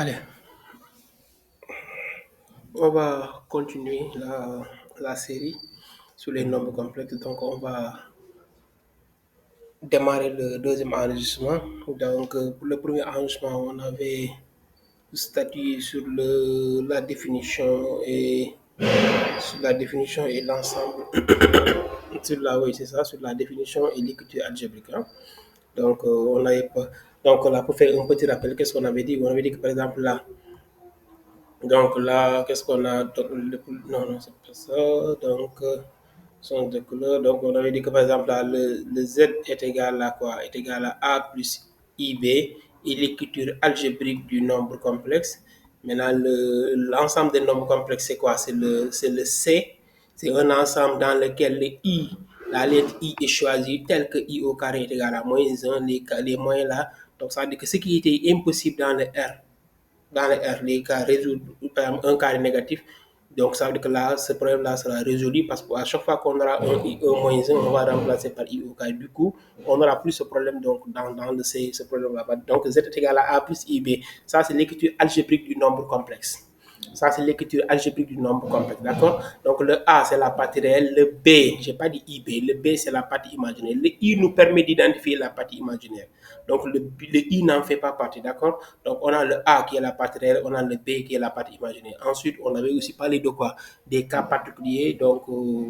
Allez, on va continuer la série sur les nombres complexes. Donc, on va démarrer le deuxième enregistrement. Donc, pour le premier enregistrement, on avait statué sur la définition et l'ensemble oui, c'est ça, sur la définition et l'écriture algébrique, hein. Donc, on avait pas. Donc, là, pour faire un petit rappel, qu'est-ce qu'on avait dit? On avait dit que, par exemple, là, donc là, qu'est-ce qu'on a? Non, non, c'est pas ça. Donc, change de couleur. Donc, on avait dit que par exemple, là, le Z est égal à quoi? Est égal à A plus IB et l'écriture algébrique du nombre complexe. Maintenant, l'ensemble des nombres complexes, c'est quoi? C'est le C. C'est un ensemble dans lequel le I, la lettre I est choisie tel que I au carré est égal à moins 1, les moyens là. Donc, ça veut dire que ce qui était impossible dans le R, les cas résoudre, par exemple, un carré négatif. Donc, ça veut dire que là, ce problème-là sera résolu parce qu'à chaque fois qu'on aura un I, un moins 1, on va remplacer par I au carré. Du coup, on n'aura plus ce problème donc, dans ce problème-là. Donc, Z est égal à A plus IB. Ça, c'est l'écriture algébrique du nombre complexe. Ça, c'est l'écriture algébrique du nombre complexe, d'accord? Donc, le A, c'est la partie réelle. Le B, je n'ai pas dit IB. Le B, c'est la partie imaginaire. Le I nous permet d'identifier la partie imaginaire. Donc, le I n'en fait pas partie, d'accord? Donc, on a le A qui est la partie réelle, on a le B qui est la partie imaginaire. Ensuite, on avait aussi parlé de quoi? Des cas particuliers, donc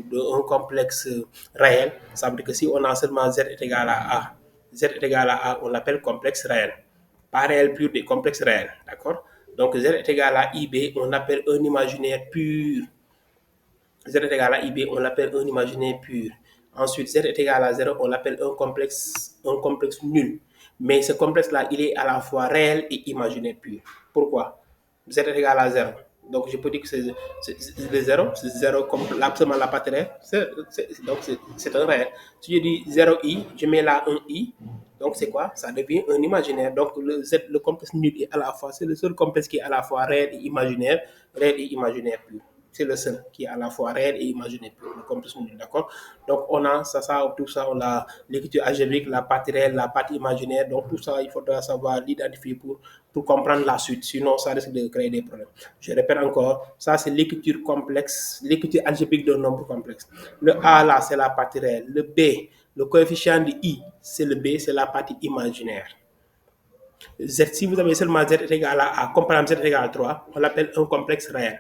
d'un complexe réel. Ça veut dire que si on a seulement Z est égal à A, Z est égal à A, on l'appelle complexe réel. Pas réel pur, des complexes réels, d'accord? Donc, Z est égal à IB, on l'appelle un imaginaire pur. Z est égal à IB, on l'appelle un imaginaire pur. Ensuite, Z est égal à 0, on l'appelle un complexe nul. Mais ce complexe-là, il est à la fois réel et imaginaire pur. Pourquoi? Z est égal à 0. Donc, je peux dire que c'est le 0, c'est 0 comme absolument la partie réelle. Donc, c'est un réel. Si je dis 0i, je mets là un i. Donc, c'est quoi? Ça devient un imaginaire. Donc, le complexe nul est à la fois, c'est le seul complexe qui est à la fois réel et imaginaire pur. C'est le seul qui est à la fois réel et imaginaire pur, le complexe nul, d'accord? Donc, on a tout ça, on a l'écriture algébrique, la partie réelle, la partie imaginaire. Donc, tout ça, il faudra savoir l'identifier pour comprendre la suite. Sinon, ça risque de créer des problèmes. Je répète encore, ça, c'est l'écriture complexe, l'écriture algébrique d'un nombre complexe. Le A, là, c'est la partie réelle. Le B, le coefficient de I, c'est le B, c'est la partie imaginaire. Z, si vous avez seulement Z est égal à A, comme par exemple Z est égal à 3, on l'appelle un complexe réel.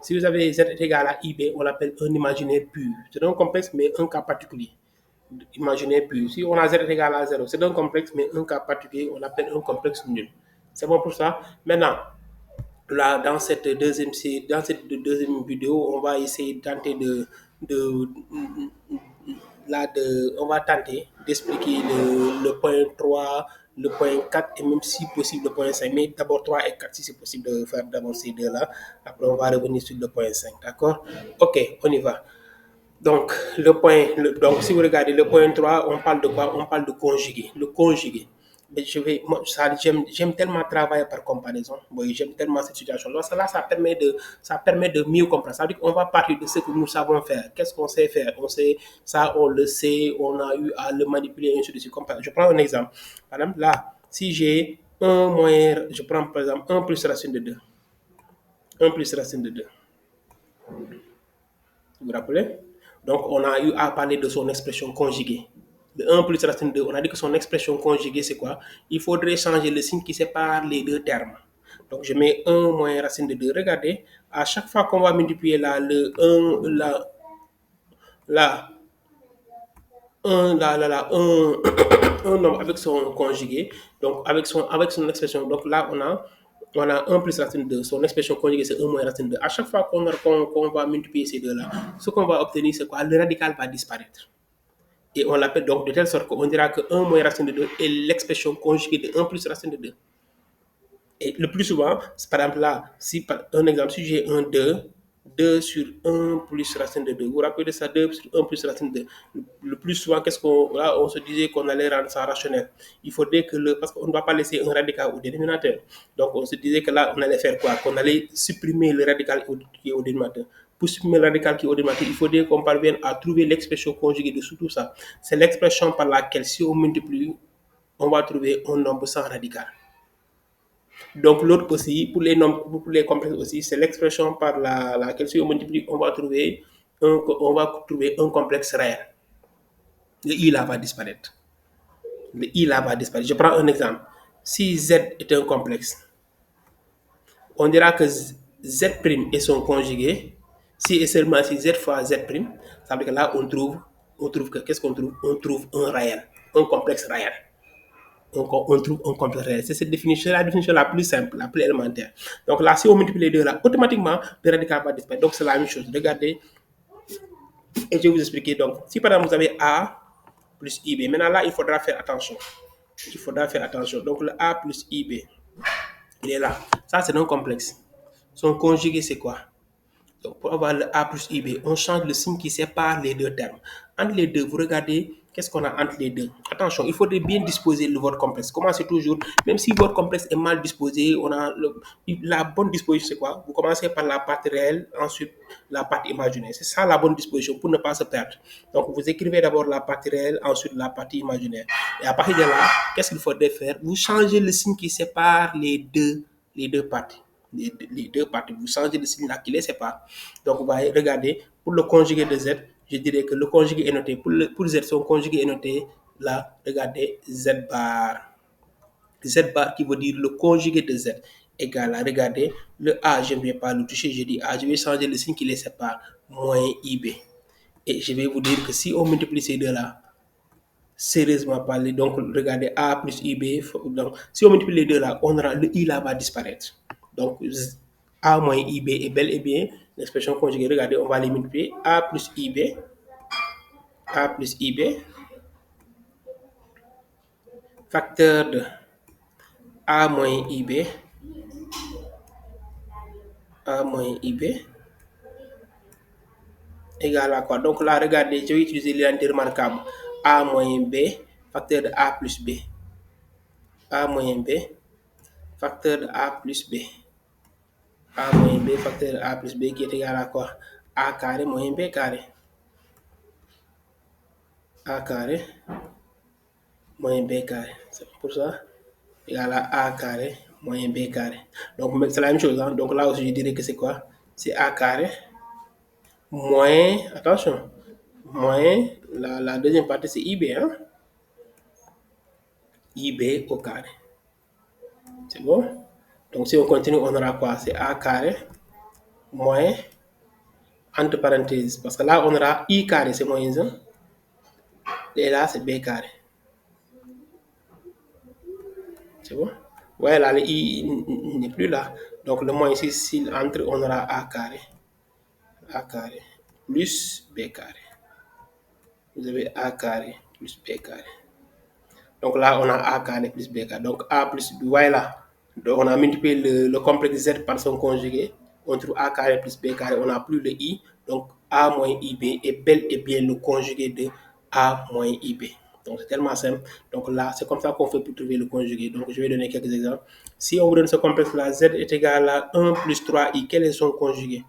Si vous avez Z est égal à IB, on l'appelle un imaginaire pur. C'est un complexe, mais un cas particulier. Imaginaire pur. Si on a Z est égal à 0, c'est un complexe, mais un cas particulier, on l'appelle un complexe nul. C'est bon pour ça? Maintenant, là, dans cette deuxième vidéo, on va essayer de tenter de, on va tenter d'expliquer le point 3, le point 4 et même si possible le point 5. Mais d'abord 3 et 4 si c'est possible de faire d'abord ces deux-là. Après, on va revenir sur le point 5. D'accord? Ok, on y va. Donc, donc, si vous regardez le point 3, on parle de quoi? On parle de conjugué. Le conjugué. Mais j'aime tellement travailler par comparaison. Oui, j'aime tellement cette situation. Donc, ça permet de mieux comprendre. Ça veut dire qu'on va partir de ce que nous savons faire. Qu'est-ce qu'on sait faire? On sait ça, on le sait, on a eu à le manipuler, ainsi de suite. Je prends un exemple. Par exemple, là, si j'ai un moyen, je prends par exemple 1 plus racine de 2. 1 plus racine de 2. Vous vous rappelez? Donc, on a eu à parler de son expression conjuguée. De 1 plus racine de 2, on a dit que son expression conjuguée, c'est quoi? Il faudrait changer le signe qui sépare les deux termes. Donc, je mets 1 moins racine de 2. Regardez, à chaque fois qu'on va multiplier là, le 1, là, 1, un nombre avec son conjugué, donc avec son expression. Donc là, on a 1 plus racine de 2. Son expression conjuguée, c'est 1 moins racine de 2. À chaque fois qu'on va multiplier ces deux-là, ce qu'on va obtenir, c'est quoi? Le radical va disparaître. Et on l'appelle donc de telle sorte qu'on dira que 1 moins racine de 2 est l'expression conjuguée de 1 plus racine de 2. Et le plus souvent, c'est par exemple là, un exemple, si j'ai un 2 sur 1 plus racine de 2. Vous vous rappelez de ça, 2 sur 1 plus racine de 2. Le plus souvent, là, on se disait qu'on allait rendre ça rationnel. Il faudrait parce qu'on ne va pas laisser un radical au dénominateur. Donc, on se disait que là, on allait faire quoi? Qu'on allait supprimer le radical qui est au dénominateur. Pour supprimer le radical qui est au dénominateur, il faudrait qu'on parvienne à trouver l'expression conjuguée de tout ça. C'est l'expression par laquelle, si on multiplie, on va trouver un nombre sans radical. Donc l'autre aussi, pour les nombres, pour les complexes aussi, c'est l'expression par laquelle si on multiplie, on va trouver un complexe réel. Le i là va disparaître. Le i là va disparaître. Je prends un exemple. Si z est un complexe, on dira que z' est son conjugué. Si et seulement si z fois z', ça veut dire que là on trouve que qu'est-ce qu'on trouve? On trouve un réel, un complexe réel. On trouve un complexe réel. C'est cette définition, la définition la plus simple, la plus élémentaire. Donc là, si on multiplie les deux là, automatiquement, le radical va disparaître. Donc c'est la même chose. Regardez, et je vais vous expliquer. Donc, si par exemple vous avez a plus ib, maintenant là, il faudra faire attention. Il faudra faire attention. Donc le a plus ib, il est là. Ça, c'est non complexe. Son conjugué, c'est quoi? Donc, pour avoir le A plus IB, on change le signe qui sépare les deux termes. Entre les deux, vous regardez, qu'est-ce qu'on a entre les deux? Attention, il faudrait bien disposer le votre complexe. Commencez toujours, même si votre complexe est mal disposé, la bonne disposition, c'est quoi? Vous commencez par la partie réelle, ensuite la partie imaginaire. C'est ça la bonne disposition pour ne pas se perdre. Donc, vous écrivez d'abord la partie réelle, ensuite la partie imaginaire. Et à partir de là, qu'est-ce qu'il faudrait faire? Vous changez le signe qui sépare les deux parties. Les deux parties, vous changez le signe là qui les sépare. Donc, vous allez regarder, pour le conjugué de Z, je dirais que le conjugué est noté, pour Z, son conjugué est noté là, regardez, Z bar. Z bar qui veut dire le conjugué de Z égal à, regardez, le A, je ne vais pas le toucher, je dis A, je vais changer le signe qui les sépare, moins IB. Et je vais vous dire que si on multiplie ces deux-là, sérieusement parlé, donc regardez A plus IB, donc si on multiplie les deux là, on aura, le I là va disparaître. Donc A moins IB est bel et bien l'expression conjuguée. Regardez, on va les multiplier. A plus IB, facteur de A moins IB, égale à quoi? Donc là, regardez, je vais utiliser l'identité remarquable. A moins B, facteur de A plus B. A moins B, facteur de A plus B. A moins B, facteur de A plus B qui est égal à quoi? A carré moins B carré. A carré moins B carré. C'est pour ça, égal à A carré moins B carré. Donc c'est la même chose. Hein? Donc là aussi, je dirais que c'est quoi? C'est A carré moins, attention, moins, la deuxième partie c'est IB. Hein? IB au carré. C'est bon? Donc si on continue, on aura quoi? C'est A carré moins, entre parenthèses, parce que là on aura I carré, c'est moins 1. Et là c'est B carré. C'est bon? Ouais, là, le I n'est plus là. Donc, le moins ici, s'il entre, on aura A carré plus B carré. Vous avez A carré plus B carré. Donc là, on a A carré plus B carré. Donc, A plus B, voilà. Donc, on a multiplié le complexe Z par son conjugué. On trouve A carré plus B carré. On n'a plus le I. Donc, A moins IB est bel et bien le conjugué de A moins IB. Donc, c'est tellement simple. Donc là, c'est comme ça qu'on fait pour trouver le conjugué. Donc, je vais donner quelques exemples. Si on vous donne ce complexe-là, Z est égal à 1 plus 3I, quel est son conjugué?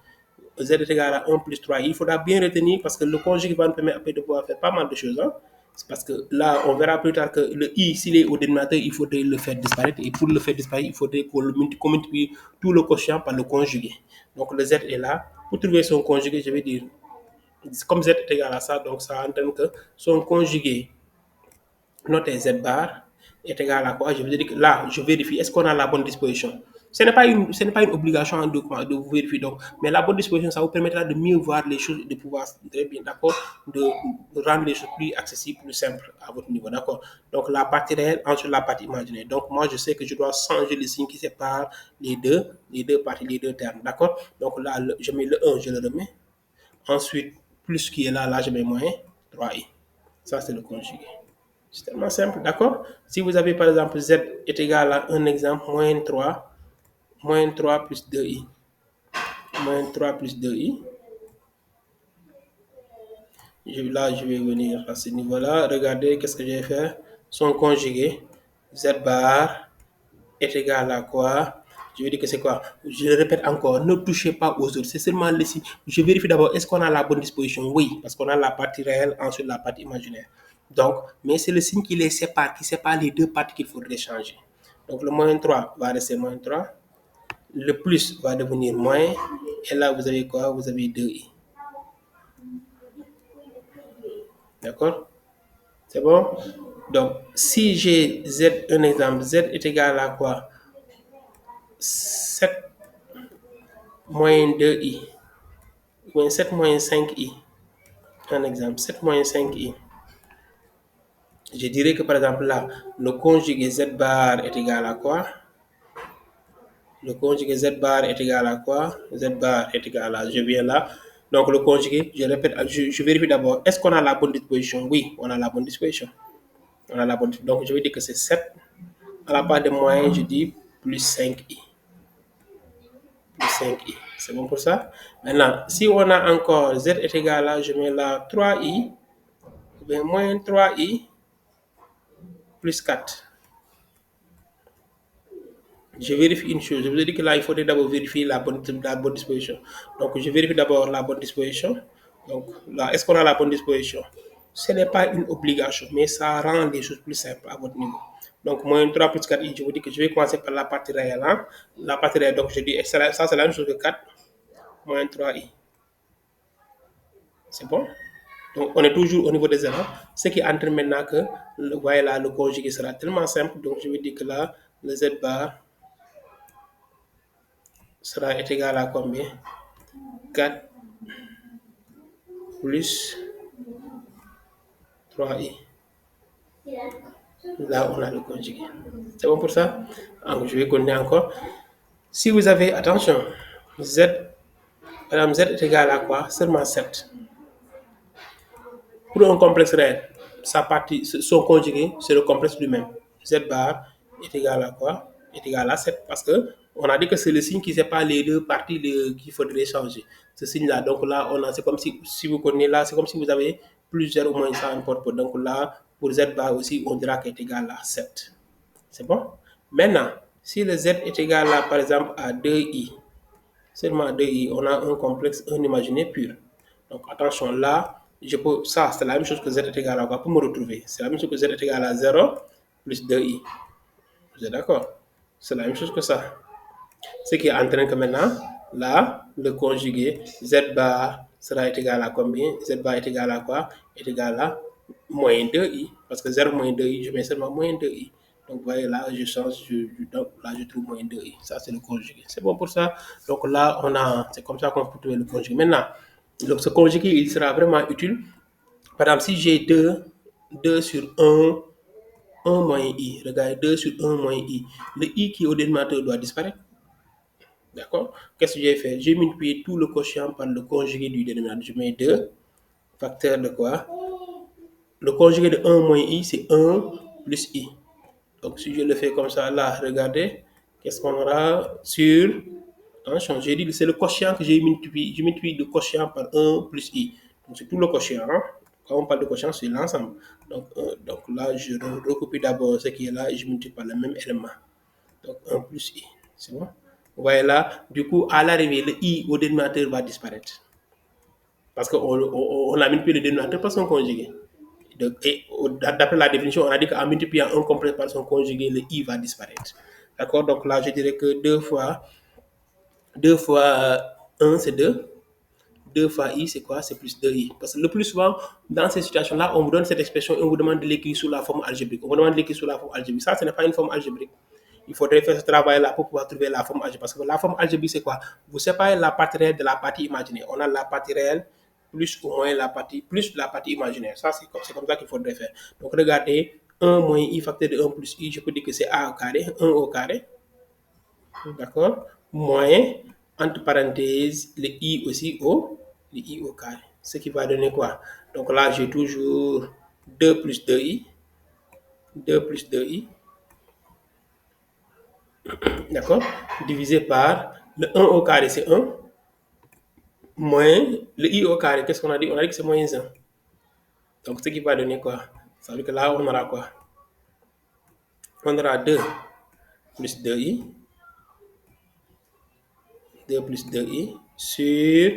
Z est égal à 1 plus 3I. Il faudra bien retenir parce que le conjugué va nous permettre après de pouvoir faire pas mal de choses. Hein? C'est parce que là, on verra plus tard que le I, s'il est au dénominateur, il faudrait le faire disparaître. Et pour le faire disparaître, il faudrait qu'on multiplie tout le quotient par le conjugué. Donc, le Z est là. Pour trouver son conjugué, je vais dire, comme Z est égal à ça, donc ça entraîne que son conjugué noté Z bar est égal à quoi? Je veux dire que là, je vérifie, est-ce qu'on a la bonne disposition? Ce n'est pas une obligation de vous vérifier, donc, mais la bonne disposition, ça vous permettra de mieux voir les choses, de pouvoir, très bien, d'accord, de rendre les choses plus accessibles, plus simples à votre niveau, d'accord. Donc, la partie réelle, ensuite la partie imaginaire. Donc, moi, je sais que je dois changer le signe qui sépare les deux parties, les deux termes, d'accord. Donc, là, je mets le 1, je le remets. Ensuite, plus qui est là, je mets moins 3i. Ça, c'est le conjugué. C'est tellement simple, d'accord? Si vous avez par exemple Z est égal à un exemple, moins 3 plus 2i. Moins 3 plus 2i. Là, je vais venir à ce niveau-là. Regardez, qu'est-ce que je vais faire? Son conjugué, Z bar est égal à quoi? Je vais dire que c'est quoi? Je le répète encore, ne touchez pas aux autres. C'est seulement le signe. Je vérifie d'abord, est-ce qu'on a la bonne disposition? Oui, parce qu'on a la partie réelle, ensuite la partie imaginaire. Donc, mais c'est le signe qui les sépare, qui sépare les deux parties qu'il faudrait changer. Donc le moins 3 va rester moins 3. Le plus va devenir moins. Et là, vous avez quoi? Vous avez 2i. D'accord? C'est bon? Donc, si j'ai z, un exemple, z est égal à quoi? 7 moins 2i. Ou bien 7 moins 5i. Un exemple, 7 moins 5i. Je dirais que par exemple là, le conjugué z bar est égal à quoi? Le conjugué z bar est égal à quoi? Z bar est égal à, je viens là. Donc le conjugué, je répète, je vérifie d'abord, est-ce qu'on a la bonne disposition? Oui, on a la bonne disposition. On a la bonne, donc je vais dire que c'est 7. À la part de moyen, je dis plus 5i. Plus 5i. C'est bon pour ça? Maintenant, si on a encore z est égal à, je mets là 3i, ou bien moins 3i, plus 4. Je vérifie une chose. Je vous ai dit que là, il faudrait d'abord vérifier la bonne disposition. Donc, je vérifie d'abord la bonne disposition. Donc, là, est-ce qu'on a la bonne disposition? Ce n'est pas une obligation, mais ça rend les choses plus simples à votre niveau. Donc, moins 3 plus 4i, je vous dis que je vais commencer par la partie réelle. Hein? La partie réelle, donc je dis, ça c'est la même chose que 4 moins 3i. C'est bon? Donc, on est toujours au niveau des zéros. Ce qui entraîne maintenant que, voyez là, le conjugué sera tellement simple. Donc, je vais dire que là, le z bar sera égal à combien? 4 plus 3i. Là, on a le conjugué. C'est bon pour ça? Donc, je vais continuer encore. Si vous avez, attention, z, madame z est égal à quoi? Seulement 7. Pour un complexe réel, sa partie, son conjugué, c'est le complexe lui-même. Z bar est égal à quoi? Est égal à 7. Parce que on a dit que c'est le signe qui sépare les deux parties qu'il faudrait changer. Ce signe-là. Donc là, c'est comme si vous connaissez là, c'est comme si vous avez plus 0 ou moins 100 importe peu. Donc là, pour Z bar aussi, on dira qu'il est égal à 7. C'est bon? Maintenant, si le Z est égal à, par exemple, à 2i, seulement 2i, on a un complexe, un imaginaire pur. Donc attention, là, ça c'est la même chose que z est égal à quoi? Pour me retrouver, c'est la même chose que z est égal à 0 plus 2i. Vous êtes d'accord? C'est la même chose que ça. Ce qui entraîne que maintenant, là, le conjugué z bar sera égal à combien? Z bar est égal à quoi? Est égal à moins 2i. Parce que 0 moins 2i, je mets seulement moins 2i. Donc, vous voyez là, je change, donc là, je trouve moins 2i. Ça, c'est le conjugué. C'est bon pour ça. Donc là, c'est comme ça qu'on peut trouver le conjugué. Maintenant, donc, ce conjugué, il sera vraiment utile. Par exemple, si j'ai 2 sur 1 moins i, regardez, 2 sur 1 moins i, le i qui est au dénominateur doit disparaître. D'accord? Qu'est-ce que j'ai fait? J'ai multiplié tout le quotient par le conjugué du dénominateur. Je mets 2, facteur de quoi? Le conjugué de 1 moins i, c'est 1 plus i. Donc, si je le fais comme ça, là, regardez, qu'est-ce qu'on aura sur... Attention, j'ai dit que c'est le quotient que j'ai multiplié. Je multiplie le quotient par 1 plus i. Donc, c'est tout le quotient. Hein? Quand on parle de quotient, c'est l'ensemble. Donc là, je recopie d'abord ce qui est là et je multiplie par le même élément. Donc, 1 plus i. C'est bon? Vous voyez là, du coup, à l'arrivée, le i au dénominateur va disparaître. Parce qu'on a multiplié le dénominateur par son conjugué. D'après la définition, on a dit qu'en multipliant un complexe par son conjugué, le i va disparaître. D'accord? Donc là, je dirais que 2 fois 1, c'est 2. 2 fois i, c'est quoi? C'est plus 2i. Parce que le plus souvent, dans ces situations-là, on vous donne cette expression et on vous demande de l'écrire sous la forme algébrique. On vous demande de l'écrire sous la forme algébrique. Ça, ce n'est pas une forme algébrique. Il faudrait faire ce travail-là pour pouvoir trouver la forme algébrique. Parce que la forme algébrique, c'est quoi? Vous séparez la partie réelle de la partie imaginaire. On a la partie réelle plus ou moins plus la partie imaginaire. Ça, c'est comme ça qu'il faudrait faire. Donc, regardez, 1 moins i facteur de 1 plus i, je peux dire que c'est a au carré, 1 au carré. D'accord? Moins, entre parenthèses, le i aussi le i au carré. Ce qui va donner quoi? Donc là, j'ai toujours 2 plus 2i. 2 plus 2i. D'accord? Divisé par le 1 au carré, c'est 1. Moins le i au carré, qu'est-ce qu'on a dit? On a dit que c'est moins 1. Donc ce qui va donner quoi? Ça veut dire que là, on aura quoi? On aura 2 plus 2i. 2 plus 2i sur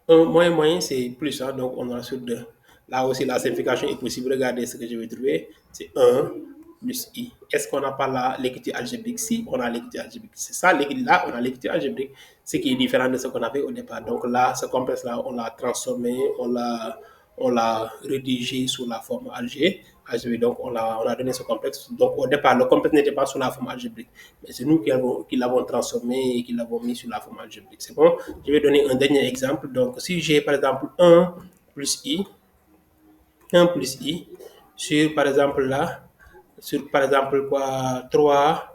1 moins, c'est plus, donc on aura sur 2. Là aussi, la simplification est possible. Regardez ce que je vais trouver. C'est 1 plus I. Est-ce qu'on n'a pas là l'écriture algébrique? Si, on a l'écriture algébrique. C'est ça, là, on a l'écriture algébrique, ce qui est différent de ce qu'on avait au départ. Donc là, ce complexe-là, on l'a transformé, on l'a rédigé sous la forme algébrique. Donc on a donné ce complexe. Donc au départ, le complexe n'était pas sous la forme algébrique, mais c'est nous qui l'avons transformé et qui l'avons mis sur la forme algébrique. C'est bon? Je vais donner un dernier exemple. Donc si j'ai par exemple plus I, 1 plus I, sur par exemple là, sur par exemple quoi, 3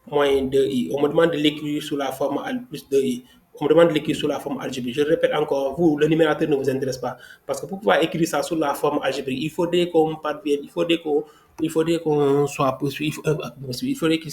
moins 2i. On me demande de l'écrire sous la forme plus 2i. On me demande de l'écrire sous la forme algébrique. Je répète encore, vous, le numérateur ne vous intéresse pas. Parce que pour pouvoir écrire ça sous la forme algébrique, il faudrait qu'on parvienne, il faudrait qu'on soit possible, il faudrait qu'il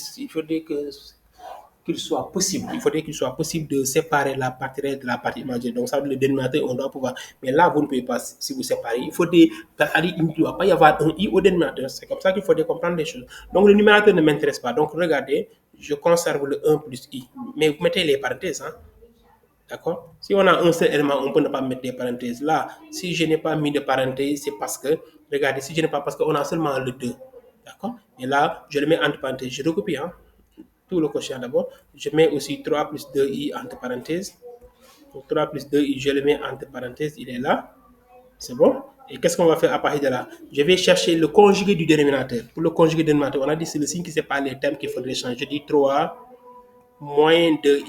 soit possible, il faudrait qu'il soit possible de séparer la partie réelle de la partie imaginaire. Donc, ça veut dire le dénominateur, on doit pouvoir. Mais là, vous ne pouvez pas, si vous séparez. Il ne doit pas y avoir un i au dénominateur. C'est comme ça qu'il faudrait comprendre les choses. Donc, le numérateur ne m'intéresse pas. Donc, regardez, je conserve le 1 plus i. Mais vous mettez les parenthèses, hein. D'accord? Si on a un seul élément, on peut ne pas mettre des parenthèses. Là, si je n'ai pas mis de parenthèses, c'est parce que, regardez, si je n'ai pas, parce qu'on a seulement le 2. D'accord? Et là, je le mets entre parenthèses. Je recopie, hein, tout le quotient d'abord. Je mets aussi 3 plus 2i entre parenthèses. Donc 3 plus 2i, je le mets entre parenthèses, il est là. C'est bon? Et qu'est-ce qu'on va faire à partir de là? Je vais chercher le conjugué du dénominateur. Pour le conjugué du dénominateur, on a dit c'est le signe qui sépare les termes qu'il faudrait changer. Je dis 3 moins 2i.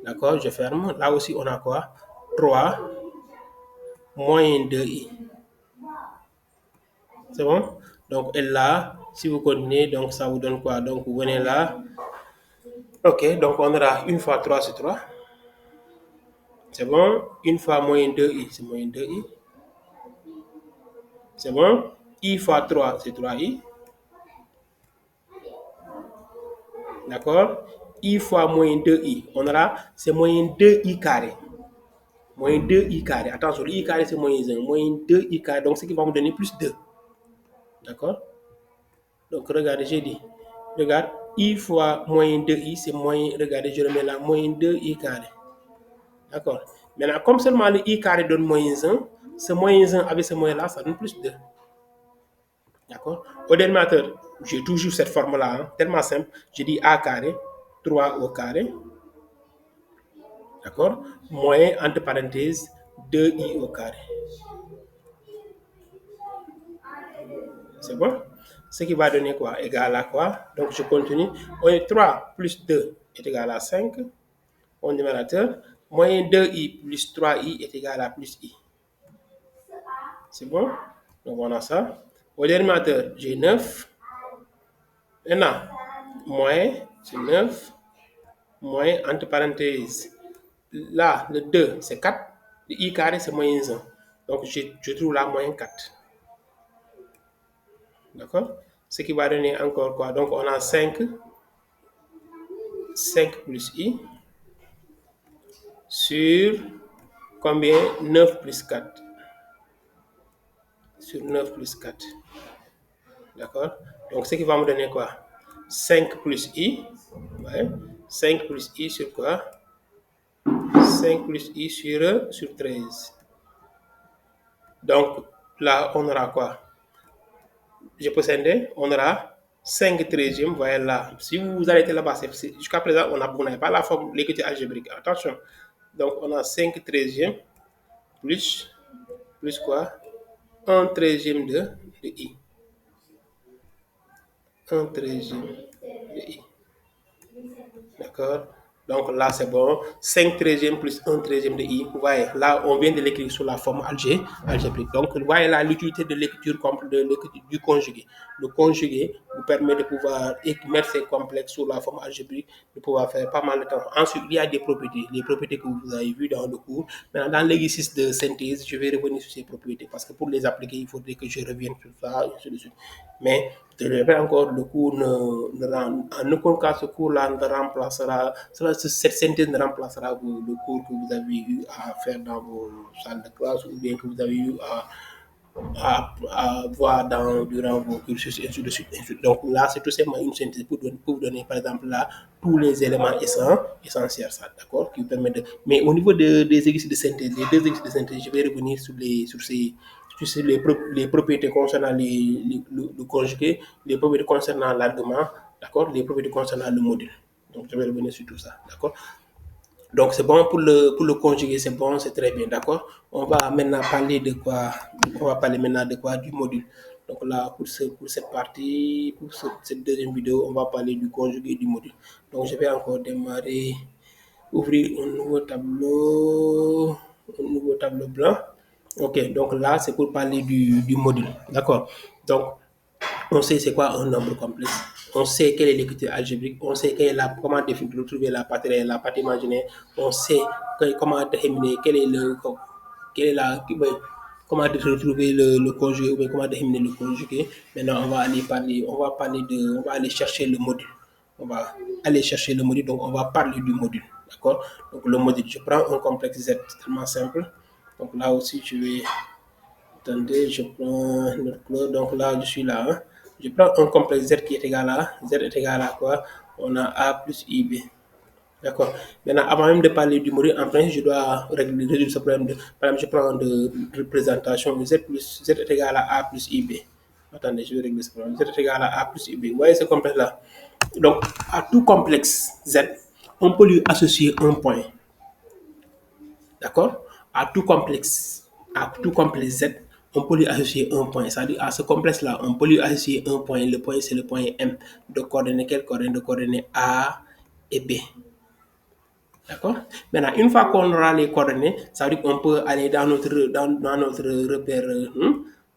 D'accord? Je ferme. Là aussi, on a quoi? 3 moins 2i. C'est bon? Donc, et là, si vous continuez, donc ça vous donne quoi? Donc, vous venez là. Ok, donc on aura une fois 3 sur 3. C'est bon? Une fois moins 2i, c'est moins 2i. C'est bon? I fois 3, c'est 3i. D'accord? I fois moins 2i, on aura, c'est moins 2i carré. Moins 2i carré. Attention, le i carré, c'est moins 1. Moins 2i carré, donc ce qui va me donner plus 2. D'accord? Donc, regardez, j'ai dit. Regarde, i fois moins 2i, c'est moins, regardez, je remets là, moins 2i carré. D'accord? Maintenant, comme seulement le i carré donne moins 1, ce moins 1 avec ce moins là, ça donne plus 2. D'accord? Au dénominateur, j'ai toujours cette forme-là, hein, tellement simple. Je dis a carré, 3 au carré, d'accord? Moins, entre parenthèses, 2i au carré. C'est bon? Ce qui va donner quoi? Égal à quoi? Donc, je continue. On est 3 plus 2 est égal à 5. Au numérateur, moins 2i plus 3i est égal à plus i. C'est bon? Donc, on a ça. Au dénominateur, j'ai 9. Maintenant, moins, c'est 9. Moins, entre parenthèses, là, le 2, c'est 4. Le i carré, c'est moins 1. Donc, je trouve là moins 4. D'accord? Ce qui va donner encore quoi? Donc, on a 5. 5 plus i sur combien? 9 plus 4. Sur 9 plus 4. D'accord? Donc, ce qui va me donner quoi? 5 plus i. Ouais. 5 plus i sur quoi? 5 plus i sur 13. Donc, là, on aura quoi? Je peux scinder, on aura 5 treizièmes, voyez là. Si vous arrêtez là-bas, jusqu'à présent, on n'a pas la forme, l'écriture algébrique. Attention. Donc, on a 5 treizièmes plus quoi? 1 treizième de i. 1 treizième de i. D'accord? Donc là, c'est bon. 5 treizièmes plus 1 treizième de i. Vous voyez, là, on vient de l'écrire sous la forme algébrique. Donc, vous voyez là l'utilité de l'écriture du conjugué. Le conjugué vous permet de pouvoir mettre ces complexes sous la forme algébrique, de pouvoir faire pas mal de temps. Ensuite, il y a des propriétés, les propriétés que vous avez vues dans le cours. Maintenant, dans l'exercice de synthèse, je vais revenir sur ces propriétés parce que pour les appliquer, il faudrait que je revienne sur ça et ainsi de suite. Mais je le répète encore, le cours en aucun cas ce cours-là ne remplacera, cette synthèse ne remplacera le cours que vous avez eu à faire dans vos salles de classe ou bien que vous avez eu à voir durant vos cursus, et ainsi de suite. Donc là, c'est tout simplement une synthèse pour vous donner, par exemple, là, tous les éléments essentiels, ça, d'accord, qui vous permettent de... Mais au niveau des exercices de synthèse, les deux exercices de synthèse, je vais revenir sur tu sais, les propriétés concernant le conjugué, les propriétés concernant l'argument, d'accord, les propriétés concernant le module. Donc, je vais revenir sur tout ça, d'accord. Donc, c'est bon pour le conjugué, c'est bon, c'est très bien, d'accord. On va maintenant parler de quoi? On va parler maintenant de quoi? Du module. Donc là, pour cette partie, cette deuxième vidéo, on va parler du conjugué et du module. Donc, je vais encore démarrer, ouvrir un nouveau tableau blanc. Ok, donc là, c'est pour parler du module, d'accord. Donc, on sait c'est quoi un nombre complexe. On sait quelle est l'écriture algébrique. On sait comment retrouver la partie réelle, la partie imaginaire. On sait comment déterminer quelle est la, ben, comment retrouver le conjugué ou bien comment déterminer le conjugué. Maintenant, on va aller chercher le module. On va aller chercher le module. Donc, on va parler du module. D'accord? Donc, le module, je prends un complexe Z, c'est tellement simple. Donc, là aussi, je vais attendez, je prends notre clos. Donc là, je suis là. Hein. Je prends un complexe Z qui est égal à Z est égal à quoi? On a A plus IB. D'accord. Maintenant, avant même de parler du module, en principe, je dois résoudre ce problème. Par exemple, je prends de représentation Z est égal à A plus IB. Attendez, je vais régler ce problème. Z est égal à A plus IB. Vous voyez ce complexe-là? Donc, à tout complexe Z, on peut lui associer un point. D'accord? À tout complexe Z, on peut lui associer un point. C'est-à-dire à ce complexe-là, on peut lui associer un point. Le point, c'est le point M de coordonnées, quelle coordonnées? De coordonnées A et B. D'accord? Maintenant, une fois qu'on aura les coordonnées, ça veut dire qu'on peut aller dans notre repère.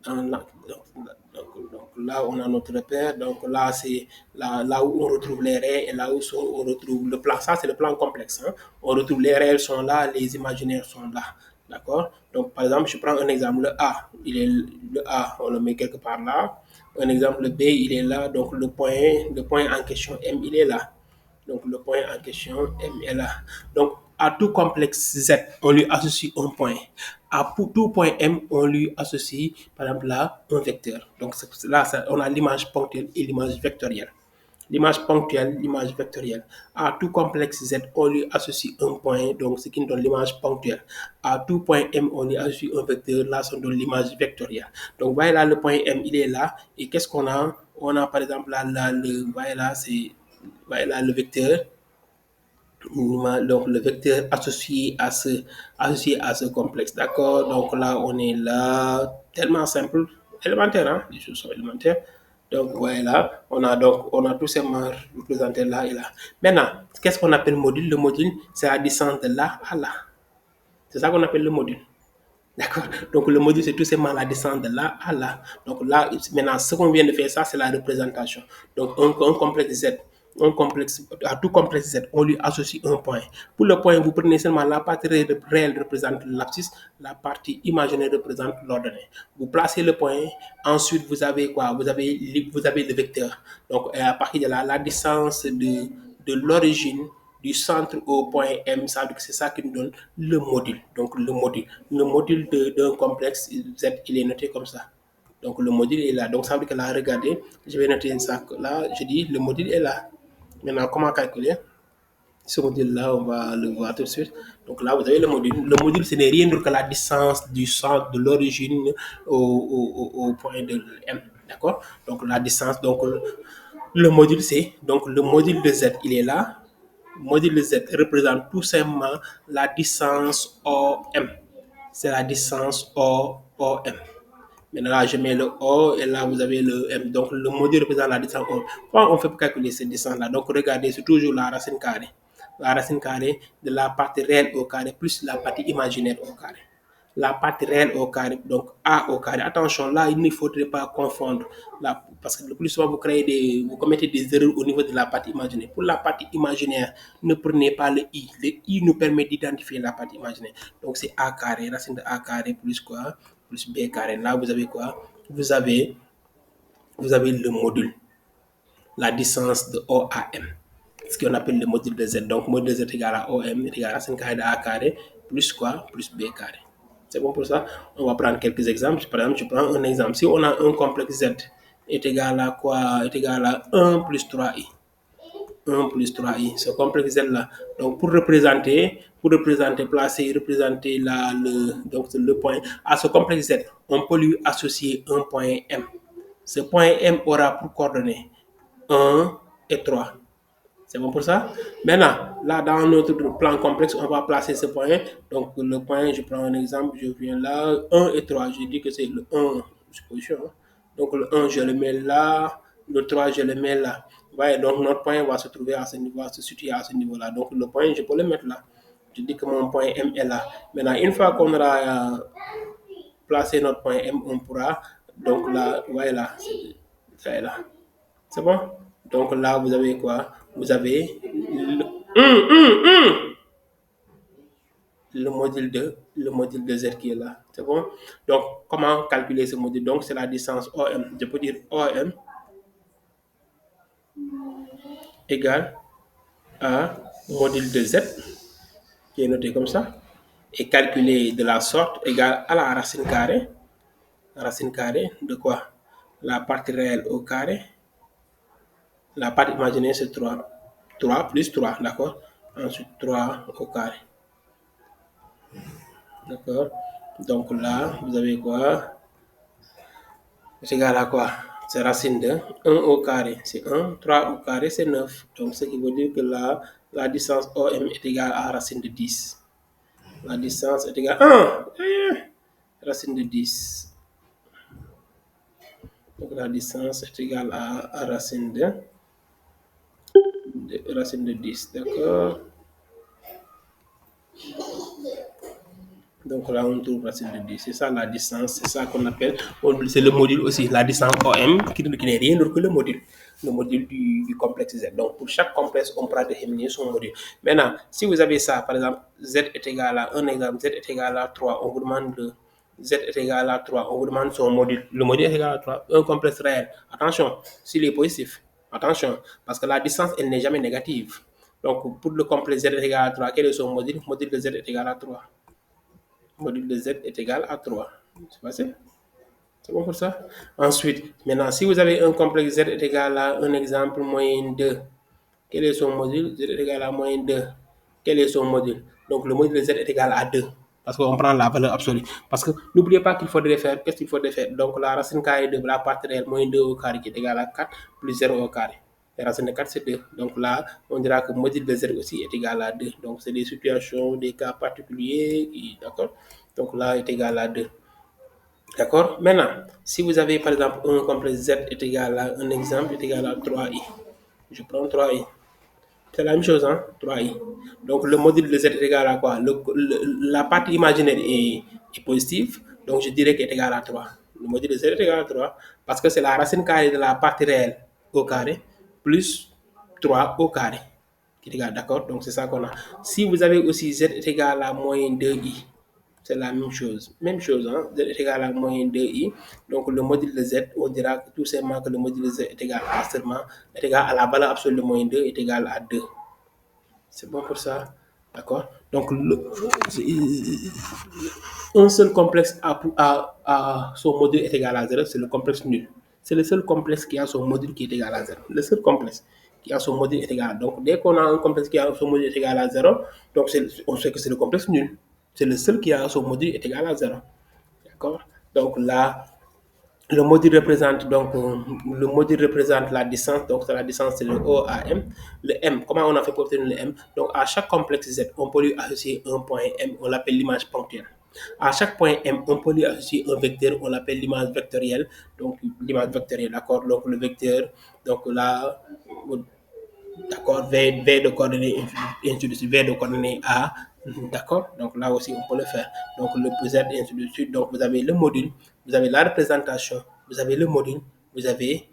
Donc là, on a notre repère. Donc là, c'est là où on retrouve les réels et là où on retrouve le plan. Ça, c'est le plan complexe. Hein. On retrouve les réels sont là, les imaginaires sont là. D'accord? Donc, par exemple, je prends un exemple. Le A, le A, on le met quelque part là. Un exemple, le B, il est là. Donc, le point en question, M, il est là. Donc, le point en question, M est là. Donc, à tout complexe Z, on lui associe un point. À tout point M, on lui associe, par exemple, là, un vecteur. Donc, là, on a l'image ponctuelle et l'image vectorielle. L'image ponctuelle, l'image vectorielle. À tout complexe Z, on lui associe un point, donc ce qui nous donne l'image ponctuelle. À tout point M, on lui associe un vecteur, là, ça nous donne l'image vectorielle. Donc, vous voyez là, le point M, il est là. Et qu'est-ce qu'on a? On a, par exemple, là, vous voyez là, c'est voilà le vecteur, donc le vecteur associé à ce complexe, d'accord. Donc là, on est là, tellement simple, élémentaire, hein, les choses sont élémentaires. Donc voilà, on a tout simplement représenté là et là. Maintenant, qu'est-ce qu'on appelle module? Le module, c'est la distance de là à là. C'est ça qu'on appelle le module. D'accord. Donc le module, c'est tout simplement la distance de là à là. Donc là, maintenant, ce qu'on vient de faire, ça, c'est la représentation. Donc un complexe Z, à tout complexe Z, on lui associe un point. Pour le point, vous prenez seulement la partie réelle représente l'abscisse, la partie imaginaire représente l'ordonnée. Vous placez le point, ensuite vous avez quoi? Vous avez le vecteur. Donc à partir de là, la distance de l'origine du centre au point M, ça veut dire que c'est ça qui nous donne le module. Donc le module d'un complexe Z, il est noté comme ça. Donc le module est là. Donc ça veut dire que là, regardez, je vais noter ça là, je dis le module est là. Maintenant, comment calculer? Ce module-là, on va le voir tout de suite. Donc là, vous avez le module. Le module, ce n'est rien d'autre que la distance du centre de l'origine au point de M. D'accord? Donc la distance, donc le module, c'est donc le module de Z, il est là. Module de Z représente tout simplement la distance OM. C'est la distance OM. Maintenant, là, je mets le O et là, vous avez le M. Donc, le module représente la distance O. Comment on fait pour calculer cette distance-là? Donc, regardez, c'est toujours la racine carrée. La racine carrée de la partie réelle au carré plus la partie imaginaire au carré. La partie réelle au carré, donc A au carré. Attention, là, il ne faudrait pas confondre. Là, parce que le plus souvent, vous commettez des erreurs au niveau de la partie imaginaire. Pour la partie imaginaire, ne prenez pas le I. Le I nous permet d'identifier la partie imaginaire. Donc, c'est A carré, racine de A carré plus quoi? Plus B carré. Là, vous avez quoi? Vous avez le module, la distance de O à M, ce qu'on appelle le module de Z. Donc, module de Z est égal à OM est égal à racine carrée de A carré plus quoi? Plus B carré. C'est bon pour ça? On va prendre quelques exemples. Par exemple, je prends un exemple. Si on a un complexe Z est égal à quoi? Est égal à 1 plus 3i. 1 plus 3i, ce complexe Z là. Donc pour représenter, placer, représenter donc le point à ce complexe Z, on peut lui associer un point M. Ce point M aura pour coordonnées 1 et 3. C'est bon pour ça? Maintenant, là, dans notre plan complexe, on va placer ce point. Donc, le point, je prends un exemple, je viens là, 1 et 3. Je dis que c'est le 1, supposition. Hein. Donc, le 1, je le mets là, le 3, je le mets là. Ouais, donc, notre point va se trouver à ce niveau, va se situer à ce niveau-là. Donc, le point, je peux le mettre là. Je dis que mon point M est là. Maintenant, une fois qu'on aura placé notre point M, on pourra, donc là, voilà, c'est là. C'est bon? Donc là, vous avez quoi? Vous avez le module de Z qui est là. C'est bon? Donc, comment calculer ce module? Donc, c'est la distance OM. Je peux dire OM égale à module de Z, qui est noté comme ça, et calculer de la sorte égale à la racine carrée. La racine carrée de quoi? La partie réelle au carré. La partie imaginée, c'est 3. 3 plus 3, d'accord? Ensuite, 3 au carré. D'accord? Donc là, vous avez quoi? C'est égal à quoi? C'est racine de 1 au carré. C'est 1, 3 au carré, c'est 9. Donc, ce qui veut dire que la distance OM est égale à racine de 10. La distance est égale à 1. Racine de 10. Donc, la distance est égale à racine racine de 10. D'accord? Donc là, on trouve racine de 10. C'est ça la distance, c'est ça qu'on appelle, c'est le module aussi, la distance OM, qui n'est rien d'autre que le module du complexe Z. Donc pour chaque complexe, on pourra déterminer son module. Maintenant, si vous avez ça, par exemple, Z est égal à, un exemple, Z est égal à 3, on vous demande Z est égal à 3, on vous demande son module. Le module est égal à 3, un complexe réel. Attention, s'il est positif, attention, parce que la distance, elle n'est jamais négative. Donc pour le complexe Z est égal à 3, quel est son module? Le module de Z est égal à 3. Module de Z est égal à 3. C'est facile. C'est bon pour ça. Ensuite, maintenant, si vous avez un complexe Z est égal à un exemple moyenne 2, quel est son module? Z est égal à moyenne 2. Quel est son module? Donc, le module de Z est égal à 2. Parce qu'on prend la valeur absolue. Parce que n'oubliez pas qu'il faudrait faire, qu'est-ce qu'il faudrait faire? Donc, la racine carrée de la partie réelle, moyenne 2 au carré qui est égal à 4 plus 0 au carré. La racine de 4, c'est 2. Donc là, on dira que le module de Z aussi est égal à 2. Donc, c'est des situations, des cas particuliers. D'accord? Donc là, est égal à 2. D'accord? Maintenant, si vous avez par exemple un complexe Z est égal à un exemple est égal à 3i. Je prends 3i. C'est la même chose, hein? 3i. Donc le module de Z est égal à quoi? La partie imaginaire est positive, donc je dirais qu'elle est égal à 3. Le module de Z est égal à 3 parce que c'est la racine carrée de la partie réelle au carré plus 3 au carré. D'accord? Donc c'est ça qu'on a. Si vous avez aussi Z est égal à moins 2i, c'est la même chose. Même chose, hein? Z est égal à moins 2i. Donc le module de Z, on dira tout simplement que le module de Z est égal à seulement, est égal à la valeur absolue de moins 2 est égal à 2. C'est bon pour ça? D'accord? Donc un seul complexe a son module est égal à 0, c'est le complexe nul. C'est le seul complexe qui a son module qui est égal à 0. Le seul complexe qui a son module est égal à 0. Donc, dès qu'on a un complexe qui a son module est égal à 0, donc on sait que c'est le complexe nul. C'est le seul qui a son module est égal à 0. D'accord? Donc là, le module représente la distance, donc la distance c'est le O à M. Le M, comment on a fait pour obtenir le M? Donc à chaque complexe Z, on peut lui associer un point M, on l'appelle l'image ponctuelle. À chaque point M, on peut lui associer un vecteur, on l'appelle l'image vectorielle. Donc l'image vectorielle, d'accord? Donc le vecteur, donc là, d'accord, V de coordonnées ainsi de suite, V de coordonnées A, d'accord, donc là aussi on peut le faire, donc le Z ainsi de suite, donc vous avez le module, vous avez la représentation, vous avez le module, vous avez,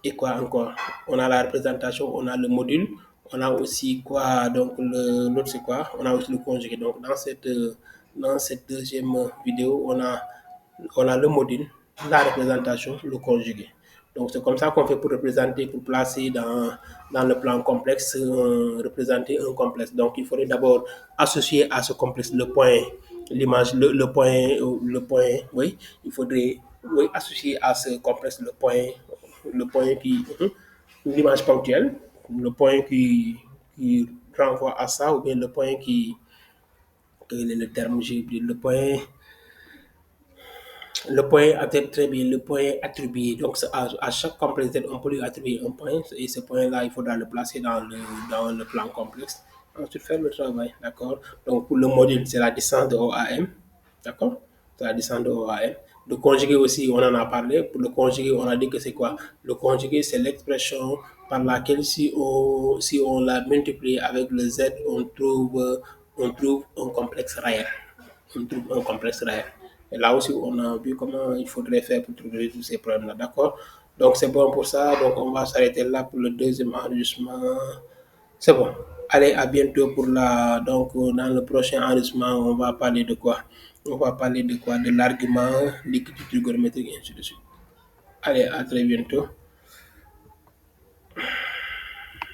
et quoi encore, on a la représentation, on a le module, on a aussi quoi, donc l'autre c'est quoi, on a aussi le conjugué, donc dans cette deuxième vidéo, on a le module, la représentation, le conjugué. Donc c'est comme ça qu'on fait pour représenter, pour placer dans le plan complexe, représenter un complexe. Donc il faudrait d'abord associer à ce complexe le point, l'image, le point, oui, il faudrait associer à ce complexe le point qui, l'image ponctuelle. le point qui renvoie à ça, ou bien le point qui, quel est le terme, j'ai oublié, le point atteint très bien, le point attribué. Donc, à chaque complexe Z, on peut lui attribuer un point. Et ce point-là, il faudra le placer dans le plan complexe. Ensuite, faire le travail. D'accord. Donc, pour le module, c'est la distance de O à M. D'accord. C'est la distance de O à M. Le conjugué aussi, on en a parlé. Pour le conjugué, on a dit que c'est quoi? Le conjugué, c'est l'expression par laquelle, si on la multiplie avec le Z, on trouve un complexe réel. On trouve un complexe réel. Et là aussi, on a vu comment il faudrait faire pour trouver tous ces problèmes-là. D'accord. Donc, c'est bon pour ça. Donc, on va s'arrêter là pour le deuxième enregistrement. C'est bon. Allez, à bientôt pour la. Donc, dans le prochain enregistrement, on va parler de quoi? On va parler de quoi? De l'argument, l'écriture trigonométrique, et ainsi de suite. Allez, à très bientôt.